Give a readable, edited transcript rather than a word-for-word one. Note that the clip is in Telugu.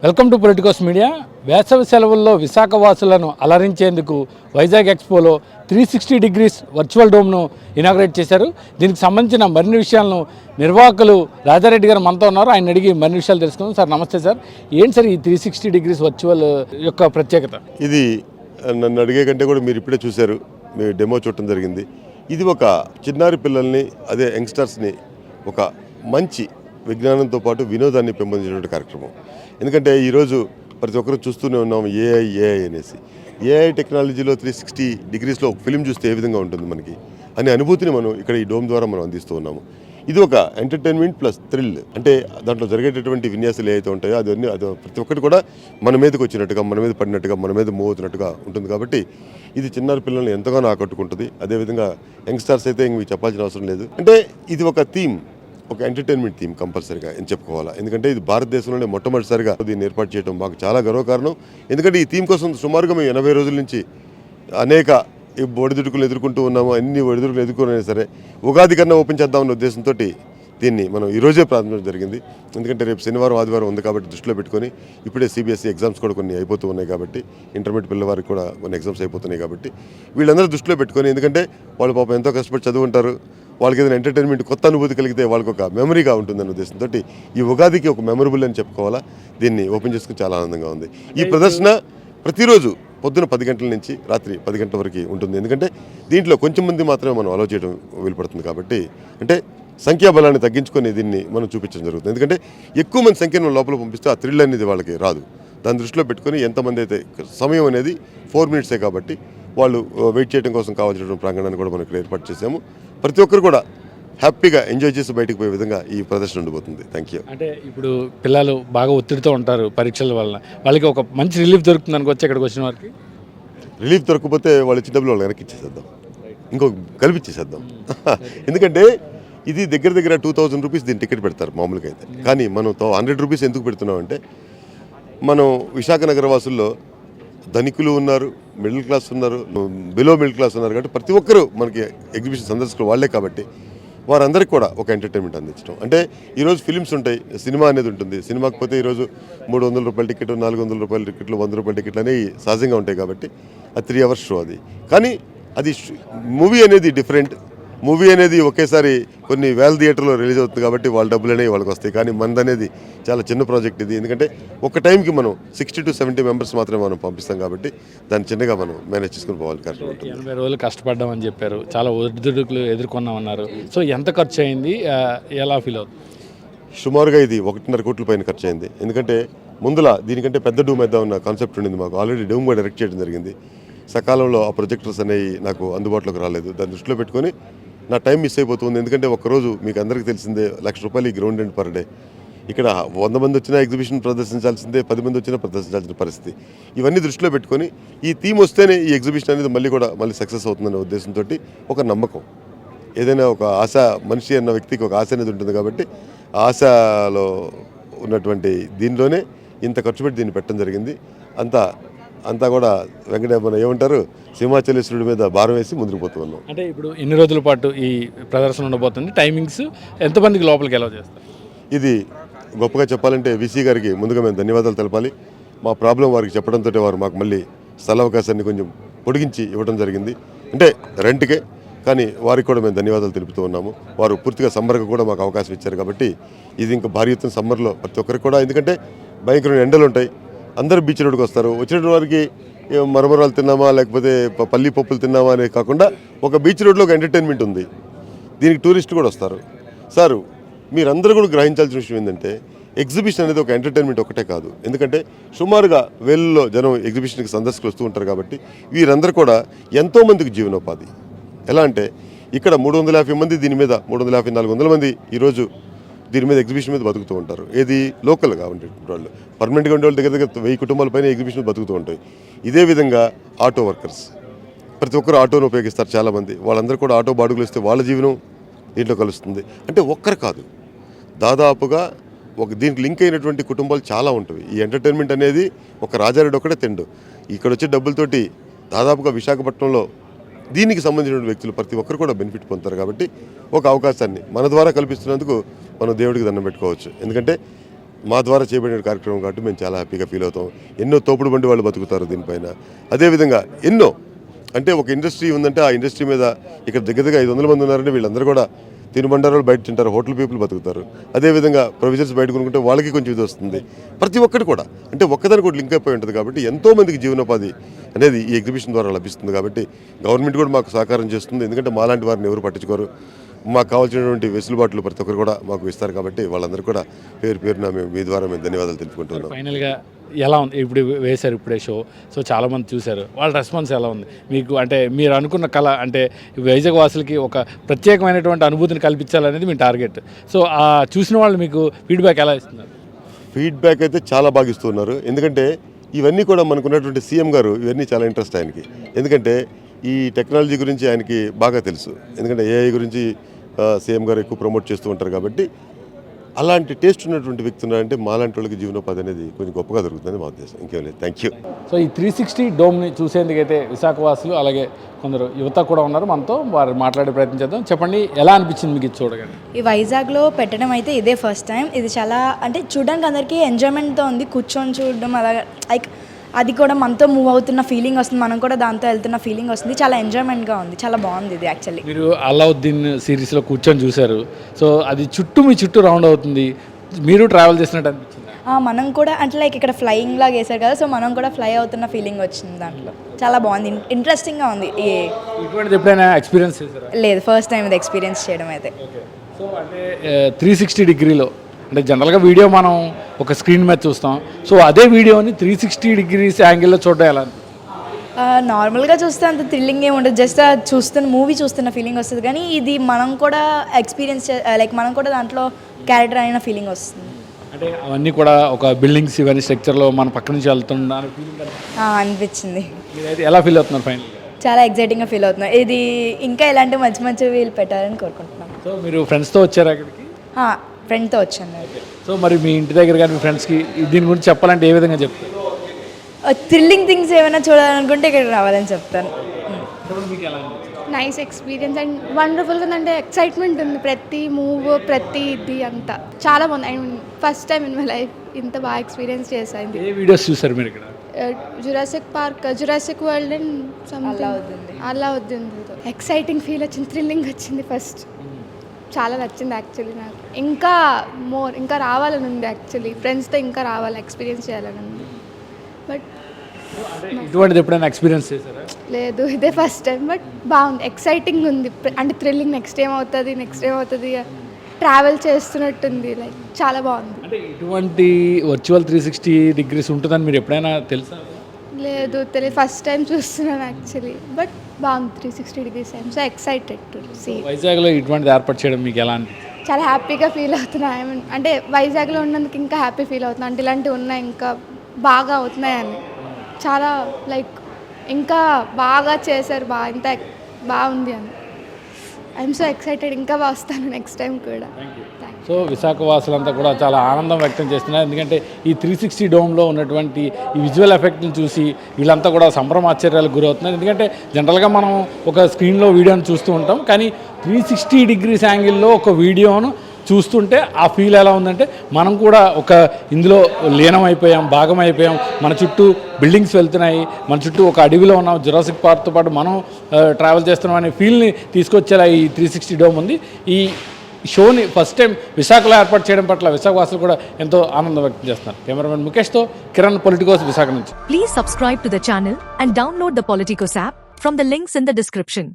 Welcome to Politicos media. వేసవి సెలవుల్లో విశాఖ వాసులను అలరించేందుకు వైజాగ్ ఎక్స్పోలో 360 డిగ్రీస్ వర్చువల్ డోమ్ను ఇనాగ్రేట్ చేశారు. దీనికి సంబంధించిన మరిన్ని విషయాలను నిర్వాహకులు రాజారెడ్డి గారు మనతో ఉన్నారు. ఆయన అడిగి మరిన్ని విషయాలు తెలుసుకుందాం. సార్ నమస్తే సార్. ఏంటి సార్ ఈ 360 డిగ్రీస్ వర్చువల్ యొక్క ప్రత్యేకత? ఇది నన్ను అడిగే కంటే కూడా మీరు ఇప్పుడే చూశారు, మీ డెమో చూడటం జరిగింది. ఇది ఒక చిన్నారి పిల్లల్ని, అదే యంగ్స్టర్స్ని ఒక మంచి విజ్ఞానంతో పాటు వినోదాన్ని పెంపొందించినటువంటి కార్యక్రమం. ఎందుకంటే ఈరోజు ప్రతి ఒక్కరు చూస్తూనే ఉన్నాము ఏఐ అనేసి. ఏఐ టెక్నాలజీలో 360 డిగ్రీస్లో ఒక ఫిల్మ్ చూస్తే ఏ విధంగా ఉంటుంది మనకి అనే అనుభూతిని మనం ఇక్కడ ఈ డోమ్ ద్వారా మనం అందిస్తూ ఉన్నాము. ఇది ఒక ఎంటర్టైన్మెంట్ ప్లస్ థ్రిల్. అంటే దాంట్లో జరిగేటటువంటి విన్యాసాలు ఏవైతే ఉంటాయో అది ప్రతి ఒక్కటి కూడా మన మీదకి వచ్చినట్టుగా, మన మీద పడినట్టుగా, మన మీద మూవ్ అవుతున్నట్టుగా ఉంటుంది. కాబట్టి ఇది చిన్నారి పిల్లల్ని ఎంతగానో ఆకట్టుకుంటుంది. అదేవిధంగా యంగ్స్టర్స్ అయితే ఇంక చెప్పాల్సిన అవసరం లేదు. అంటే ఇది ఒక థీమ్, ఒక ఎంటర్టైన్మెంట్ థీమ్ కంపల్సరీగా అని చెప్పుకోవాలా. ఎందుకంటే ఇది భారతదేశంలోనే మొట్టమొదటిసారిగా దీన్ని ఏర్పాటు చేయడం మాకు చాలా గర్వకారణం. ఎందుకంటే ఈ థీమ్ కోసం సుమారుగా మేము 80 రోజుల నుంచి అనేక ఒడిదుడుకులు ఎదుర్కొంటూ ఉన్నాము. అన్ని ఒడిదుడుకులు ఎదుర్కొనే సరే ఉగాది కన్నా ఓపెన్ చేద్దామన్న ఉద్దేశంతో దీన్ని మనం ఈరోజే ప్రారంభించడం జరిగింది. ఎందుకంటే రేపు శనివారం ఆదివారం ఉంది కాబట్టి దృష్టిలో పెట్టుకొని ఇప్పుడే సిబిఎస్ఈ ఎగ్జామ్స్ కూడా కొన్ని అయిపోతూ ఉన్నాయి కాబట్టి, ఇంటర్మీడియట్ పిల్లవారికి కూడా కొన్ని ఎగ్జామ్స్ అయిపోతున్నాయి కాబట్టి వీళ్ళందరూ దృష్టిలో పెట్టుకొని, ఎందుకంటే వాళ్ళు పాపం ఎంతో కష్టపడి చదువుకుంటారు, వాళ్ళకి ఏదైనా ఎంటర్టైన్మెంట్ కొత్త అనుభూతి కలిగితే వాళ్ళకి ఒక మెమరీగా ఉంటుందన్న ఉద్దేశంతో ఈ ఉగాదికి ఒక మెమరబుల్ అని చెప్పుకోవాలా. దీన్ని ఓపెన్ చేసుకుని చాలా ఆనందంగా ఉంది. ఈ ప్రదర్శన ప్రతిరోజు పొద్దున 10 గంటల నుంచి రాత్రి 10 గంటల వరకు ఉంటుంది. ఎందుకంటే దీంట్లో కొంచెం మంది మాత్రమే మనం అలౌ చేయడం వీలుపడుతుంది కాబట్టి, అంటే సంఖ్యాబలాన్ని తగ్గించుకొని దీన్ని మనం చూపించడం జరుగుతుంది. ఎందుకంటే ఎక్కువ మంది సంఖ్యను లోపల పంపిస్తే ఆ థ్రిల్ అనేది వాళ్ళకి రాదు. దాన్ని దృష్టిలో పెట్టుకొని ఎంతమంది అయితే, సమయం అనేది 4 మినిట్సే కాబట్టి వాళ్ళు వెయిట్ చేయడం కోసం కావాల్సిన ప్రాంగణాన్ని కూడా మనం ఇక్కడ ఏర్పాటు చేసాము. ప్రతి ఒక్కరు కూడా హ్యాపీగా ఎంజాయ్ చేసి బయటకు పోయే విధంగా ఈ ప్రదర్శన ఉండిపోతుంది. Thank you. అంటే ఇప్పుడు పిల్లలు బాగా ఒత్తిడితో ఉంటారు పరీక్షల వల్ల, వాళ్ళకి ఒక మంచి రిలీఫ్ దొరుకుతుంది అనుకోవచ్చు. ఇక్కడికి వచ్చిన వారికి రిలీఫ్ దొరకకపోతే వాళ్ళు ఇచ్చిన డబ్బులు వాళ్ళకి వెనక్కి ఇచ్చేసేద్దాం, ఇంకొక కలిపిచ్చేసేద్దాం. ఎందుకంటే ఇది దగ్గర 2000 రూపీస్ దీని టికెట్ పెడతారు మామూలుగా అయితే. కానీ మనం 100 రూపీస్ ఎందుకు పెడుతున్నామంటే, మనం విశాఖ నగర వాసుల్లో ధనికులు ఉన్నారు, మిడిల్ క్లాస్ ఉన్నారు, బిలో మిడిల్ క్లాస్ ఉన్నారు. కాబట్టి ప్రతి ఒక్కరూ మనకి ఎగ్జిబిషన్ సందర్శకులు వాళ్ళే కాబట్టి వారందరికీ కూడా ఒక ఎంటర్టైన్మెంట్ అందించడం. అంటే ఈరోజు ఫిలిమ్స్ ఉంటాయి, సినిమా అనేది ఉంటుంది. సినిమాకి పోతే ఈరోజు 300 రూపాయల టికెట్, 400 రూపాయల టికెట్లు, 100 రూపాయల టికెట్లు అనేవి సహజంగా ఉంటాయి. కాబట్టి అది 3 అవర్స్ షో అది. కానీ అది మూవీ అనేది డిఫరెంట్. మూవీ అనేది ఒకేసారి కొన్ని వేల థియేటర్లో రిలీజ్ అవుతుంది కాబట్టి వాళ్ళ డబ్బులు అనేవి వాళ్ళకి వస్తాయి. కానీ మనది అనేది చాలా చిన్న ప్రాజెక్ట్ ఇది. ఎందుకంటే ఒక టైంకి మనం 60 to 70 మెంబర్స్ మాత్రమే మనం పంపిస్తాం కాబట్టి దాన్ని చిన్నగా మనం మేనేజ్ చేసుకుని పోవాలి. కరెక్ట్ ఉంటుంది. 80 రోజులు కష్టపడ్డామని చెప్పారు, చాలా ఒడిదుడుకులు ఎదుర్కొన్నామన్నారు. సో ఎంత ఖర్చు అయింది, ఎలా ఫీల్ అవుతుంది? సుమారుగా ఇది 1.5 కోట్ల పైన ఖర్చు అయింది. ఎందుకంటే ముందులా దీనికంటే పెద్ద డూమ్ వేద్దామన్న కాన్సెప్ట్ ఉండింది మాకు. ఆల్రెడీ డూమ్ కూడా డైరెక్ట్ చేయడం జరిగింది. సకాలంలో ఆ ప్రొజెక్టర్స్ అనేవి నాకు అందుబాటులోకి రాలేదు. దాన్ని దృష్టిలో పెట్టుకొని నా టైం మిస్ అయిపోతుంది. ఎందుకంటే ఒక్కరోజు మీకు అందరికీ తెలిసిందే, ₹1,00,000 ఈ గ్రౌండ్ రెంట్ పర్ డే. ఇక్కడ 100 మంది వచ్చినా ఎగ్జిబిషన్ ప్రదర్శించాల్సిందే, 10 మంది వచ్చినా ప్రదర్శించాల్సిన పరిస్థితి. ఇవన్నీ దృష్టిలో పెట్టుకొని ఈ థీమ్ వస్తేనే ఈ ఎగ్జిబిషన్ అనేది మళ్ళీ సక్సెస్ అవుతుందనే ఉద్దేశంతో ఒక నమ్మకం, ఏదైనా ఒక ఆశ, మనిషి అన్న వ్యక్తికి ఒక ఆశ అనేది ఉంటుంది. కాబట్టి ఆశలో ఉన్నటువంటి దీనిలోనే ఇంత ఖర్చు పెట్టి దీన్ని పెట్టడం జరిగింది. అంతా కూడా వెంకటేశ్వర ఏమంటారు, సింహాచలేశ్వరుడి మీద భారం వేసి ముందుకు పోతూ ఉన్నాం. అంటే ఇప్పుడు ఎన్ని రోజుల పాటు ఈ ప్రదర్శన ఉండబోతుంది, టైమింగ్స్ ఎంతమందికి లోపలికి ఎలా చేస్తారు? ఇది గొప్పగా చెప్పాలంటే వీసీ గారికి ముందుగా మేము ధన్యవాదాలు తెలపాలి. మా ప్రాబ్లం వారికి చెప్పడంతో వారు మాకు మళ్ళీ స్థల అవకాశాన్ని కొంచెం పొడిగించి ఇవ్వడం జరిగింది. అంటే రెంట్కే, కానీ వారికి కూడా మేము ధన్యవాదాలు తెలుపుతూ ఉన్నాము. వారు పూర్తిగా సమ్మర్కి కూడా మాకు అవకాశం ఇచ్చారు. కాబట్టి ఇది ఇంకా భారీ ఎత్తున సమ్మర్లో ప్రతి ఒక్కరికి కూడా, ఎందుకంటే భయంకరమైన ఎండలు ఉంటాయి, అందరూ బీచ్ రోడ్డుకి వస్తారు. వచ్చిన వారికి మరమరాలు తిన్నామా లేకపోతే పల్లి పప్పులు తిన్నామా అనేది కాకుండా ఒక బీచ్ రోడ్లో ఒక ఎంటర్టైన్మెంట్ ఉంది. దీనికి టూరిస్టులు కూడా వస్తారు. సార్ మీరందరూ కూడా గ్రహించాల్సిన విషయం ఏంటంటే, ఎగ్జిబిషన్ అనేది ఒక ఎంటర్టైన్మెంట్ ఒకటే కాదు. ఎందుకంటే సుమారుగా వేలలో జనం ఎగ్జిబిషన్కి సందర్శకులు వస్తూ ఉంటారు. కాబట్టి వీరందరూ కూడా ఎంతోమందికి జీవనోపాధి. ఎలా అంటే ఇక్కడ 350 మంది దీని మీద, 350-400 మంది ఈరోజు దీని మీద ఎగ్జిబిషన్ మీద బతుకుతూ ఉంటారు. ఏది లోకల్గా ఉండే వాళ్ళు, పర్మనెంట్గా ఉండే వాళ్ళు దగ్గర 1000 కుటుంబాల పైన ఎగ్జిబిషన్ బతుకుతూ ఉంటాయి. ఇదే విధంగా ఆటో వర్కర్స్ ప్రతి ఒక్కరు ఆటోను ఉపయోగిస్తారు చాలామంది. వాళ్ళందరూ కూడా ఆటో బాడుగులు ఇస్తే వాళ్ళ జీవనం దీంట్లో కలుస్తుంది. అంటే ఒక్కరు కాదు, దాదాపుగా దీనికి లింక్ అయినటువంటి కుటుంబాలు చాలా ఉంటాయి. ఈ ఎంటర్టైన్మెంట్ అనేది ఒక రాజారెడ్డి ఒక్కడే తిండు. ఇక్కడ వచ్చే డబ్బులతోటి దాదాపుగా విశాఖపట్నంలో దీనికి సంబంధించిన వ్యక్తులు ప్రతి ఒక్కరు కూడా బెనిఫిట్ పొందుతారు. కాబట్టి ఒక అవకాశాన్ని మన ద్వారా కల్పిస్తున్నందుకు మనం దేవుడికి దండం పెట్టుకోవచ్చు. ఎందుకంటే మా ద్వారా చేయబడిన కార్యక్రమం కాబట్టి మేము చాలా హ్యాపీగా ఫీల్ అవుతాం. ఎన్నో తోపుడు బండి వాళ్ళు బతుకుతారు దీనిపైన. అదేవిధంగా ఎన్నో అంటే ఒక ఇండస్ట్రీ ఉందంటే ఆ ఇండస్ట్రీ మీద ఇక్కడ దగ్గరగా 500 మంది ఉన్నారంటే వీళ్ళందరూ కూడా తినుబండారాలు బయట తింటారు, హోటల్ పీపుల్ బతుకుతారు. అదేవిధంగా ప్రొవిజన్స్ బయట కొనుక్కుంటే వాళ్ళకి కొంచెం ఇది వస్తుంది. ప్రతి ఒక్కటి కూడా అంటే ఒక్కదాని కూడా లింక్ అయిపోయి ఉంటుంది కాబట్టి ఎంతోమందికి జీవనోపాధి అనేది ఈ ఎగ్జిబిషన్ ద్వారా లభిస్తుంది. కాబట్టి గవర్నమెంట్ కూడా మాకు సహకారం చేస్తుంది. ఎందుకంటే మాలాంటి వారిని ఎవరు పట్టించుకోరు. మాకు కావాల్సినటువంటి వెసులుబాట్లు ప్రతి ఒక్కరు కూడా మాకు ఇస్తారు కాబట్టి వాళ్ళందరూ కూడా పేరున మేము మీ ద్వారా మేము ధన్యవాదాలు తెలుపుకుంటున్నాం. ఫైనల్గా ఎలా ఉంది ఇప్పుడు వేశారు ఇప్పుడే షో, సో చాలామంది చూశారు, వాళ్ళ రెస్పాన్స్ ఎలా ఉంది మీకు? అంటే మీరు అనుకున్న కళ అంటే వైజాగ్ వాసులకి ఒక ప్రత్యేకమైనటువంటి అనుభూతిని కల్పించాలనేది మీ టార్గెట్. సో ఆ చూసిన వాళ్ళు మీకు ఫీడ్బ్యాక్ ఎలా ఇస్తున్నారు? ఫీడ్బ్యాక్ అయితే చాలా బాగా ఇస్తున్నారు. ఎందుకంటే ఇవన్నీ కూడా మనకున్నటువంటి సీఎం గారు ఇవన్నీ చాలా ఇంట్రెస్ట్ ఆయనకి. ఎందుకంటే ఈ టెక్నాలజీ గురించి ఆయనకి బాగా తెలుసు. ఎందుకంటే ఏఐ గురించి సీఎం గారు ఎక్కువ ప్రమోట్ చేస్తూ ఉంటారు కాబట్టి అలాంటి టేస్ట్ ఉన్నటువంటి వ్యక్తి ఉన్నారంటే మాలాంటి వాళ్ళకి జీవనోపాధి అనేది కొంచెం గొప్పగా దొరుకుతుందని మా ఉద్దేశం. ఇంకేం లేదు. Thank you. సో ఈ 360 డోమ్ని చూసేందుకైతే విశాఖవాసులు అలాగే కొందరు యువత కూడా ఉన్నారు మనతో. వారు మాట్లాడే ప్రయత్నం చేద్దాం. చెప్పండి, ఎలా అనిపించింది మీకు ఇది చూడగానే? ఈ వైజాగ్లో పెట్టడం అయితే ఇదే ఫస్ట్ టైం. ఇది చాలా అంటే చూడడానికి అందరికీ ఎంజాయ్మెంట్తో ఉంది. కూర్చొని చూడడం అలాగే లైక్ అది కూడా మనతో మూవ్ అవుతున్న ఫీలింగ్ వస్తుంది, మనం కూడా దాంతో వెళ్తున్న ఫీలింగ్ వస్తుంది. చాలా ఎంజాయ్మెంట్గా ఉంది, చాలా బాగుంది ఇది యాక్చువల్లీ. మీరు అల్లావుద్దీన్ సిరీస్లో కూర్చొని చూశారు, సో అది మీ చుట్టూ రౌండ్ అవుతుంది, మీరు ట్రావెల్ చేసినట్టు అనిపించింది? మనం కూడా అంటే లైక్ ఇక్కడ ఫ్లయింగ్ లాగా వేసారు కదా, సో మనం కూడా ఫ్లై అవుతున్న ఫీలింగ్ వచ్చింది దాంట్లో. చాలా బాగుంది, ఇంట్రెస్టింగ్గా ఉంది. ఇటువంటిది ఎప్పుడైనా ఎక్స్పీరియన్స్ చేశారా? లేదు, ఫస్ట్ టైం ఇది ఎక్స్పీరియన్స్ చేయడం అయితే. సో అంటే 360 డిగ్రీలో అంటే జనరల్గా వీడియో మనం ఒక స్క్రీన్ మీద చూస్తాం, సో అదే వీడియోని 360 డిగ్రీస్ యాంగిల్లో చూడడం ఎలా? నార్మల్గా చూస్తే అంత థ్రిల్లింగ్ ఏమి ఉండదు, జస్ట్ మూవీ చూస్తున్న ఫీలింగ్ వస్తుంది. కానీ ఇది మనం కూడా ఎక్స్పీరియన్స్ లైక్ మనం కూడా దాంట్లో క్యారెక్టర్ అయిన ఫీలింగ్ వస్తుంది. అంటే అవన్నీ కూడా ఒక బిల్డింగ్స్ ఇవన్నీ స్ట్రక్చర్లో మన పక్క నుంచి వెళ్తున్నా ఫీలింగ్ అనిపించింది. మీరైతే ఎలా ఫీల్ అవుతున్నారు ఫైనల్? చాలా ఎగ్జైటింగ్గా ఫీల్ అవుతున్నాం. ఇది ఇంకా ఇలాంటి మంచి మంచి వీళ్ళు పెట్టాలని కోరుకుంటున్నాం. సో మీరు ఫ్రెండ్స్తో వచ్చారు అక్కడికి? ఫ్రెండ్తో వచ్చాను. సో మరి మీ ఇంటి దగ్గర కానీ మీ ఫ్రెండ్స్కి దీని గురించి చెప్పాలంటే ఏ విధంగా చెప్తారు? థ్రిల్లింగ్ థింగ్స్ ఏమైనా చూడాలనుకుంటే ఇక్కడ రావాలని చెప్తాను. నైస్ ఎక్స్పీరియన్స్ అండ్ వండర్ఫుల్గా ఉందంటే ఎక్సైట్మెంట్ ఉంది, ప్రతి మూవ్ ప్రతి ఇది అంతా చాలా బాగుంది. And first time in my life ఇంత బాగా ఎక్స్పీరియన్స్ చేశాను. ఏ వీడియోస్ చూసారు మీరు ఇక్కడ? Jurassic Park, Jurassic World and Aladdin. Exciting feel వచ్చింది, థ్రిల్లింగ్ వచ్చింది. ఫస్ట్ చాలా నచ్చింది యాక్చువల్లీ నాకు. ఇంకా రావాలని ఉంది యాక్చువల్లీ, ఫ్రెండ్స్తో ఇంకా రావాలి, ఎక్స్పీరియన్స్ చేయాలని ఉంది. బట్ ఇటువంటిది ఎప్పుడైనా ఎక్స్పీరియన్స్ చేశారా? లేదు, ఇదే ఫస్ట్ టైం. బట్ బాగుంది, ఎక్సైటింగ్ ఉంది, అంటే థ్రిల్లింగ్. నెక్స్ట్ ఏమవుతుంది ట్రావెల్ చేస్తున్నట్టుంది, లైక్ చాలా బాగుంది. అంటే ఇటువంటి వర్చువల్ 360 డిగ్రీస్ ఉంటుందని మీరు ఎప్పుడైనా తెలుసా? లేదు, తెలియదు, ఫస్ట్ టైం చూస్తున్నాను యాక్చువల్లీ. బట్ బాగుంది 360 degrees. I'm so excited to see. వైజాగ్లో ఇటువంటిది ఏర్పాటు చేయడం మీకు ఎలా అనిపించింది? చాలా హ్యాపీగా ఫీల్ అవుతున్నా. అంటే వైజాగ్లో ఉన్నందుకు ఇంకా హ్యాపీ ఫీల్ అవుతున్నా. అంటే ఇలాంటివి ఉన్నాయి, ఇంకా బాగా అవుతున్నాయని. చాలా లైక్ ఇంకా బాగా చేశారు, ఇంత బాగుంది అని. ఐఎమ్ సో ఎక్సైటెడ్, ఇంకా వస్తాను నెక్స్ట్ టైం కూడా. సో విశాఖ వాసులంతా కూడా చాలా ఆనందం వ్యక్తం చేస్తున్నారు, ఎందుకంటే ఈ 360 డోమ్లో ఉన్నటువంటి ఈ విజువల్ ఎఫెక్ట్ని చూసి వీళ్ళంతా కూడా సంభ్రమాశ్చర్యాలకు గురవుతున్నారు. ఎందుకంటే జనరల్గా మనం ఒక స్క్రీన్లో వీడియోని చూస్తూ ఉంటాం, కానీ 360 డిగ్రీస్ యాంగిల్లో ఒక వీడియోను చూస్తుంటే ఆ ఫీల్ ఎలా ఉందంటే మనం కూడా ఒక ఇందులో లీనమైపోయాం, భాగమైపోయాం. మన చుట్టూ బిల్డింగ్స్ వెళ్తున్నాయి, మన చుట్టూ ఒక అడవిలో ఉన్నాం, జురాసిక్ పార్క్తో పాటు మనం ట్రావెల్ చేస్తున్నాం అనే ఫీల్ని తీసుకొచ్చేలా ఈ 360 డోమ్ ఉంది. ఈ షోని ఫస్ట్ టైం విశాఖలో ఏర్పాటు చేయడం పట్ల విశాఖవాసులు కూడా ఎంతో ఆనందం వ్యక్తం చేస్తున్నారు. కెమెరామెన్ ముఖేష్తో కిరణ్, పొలిటికోస్, విశాఖ నుంచి. Please subscribe to the channel and download the Politicos app from the links in the description.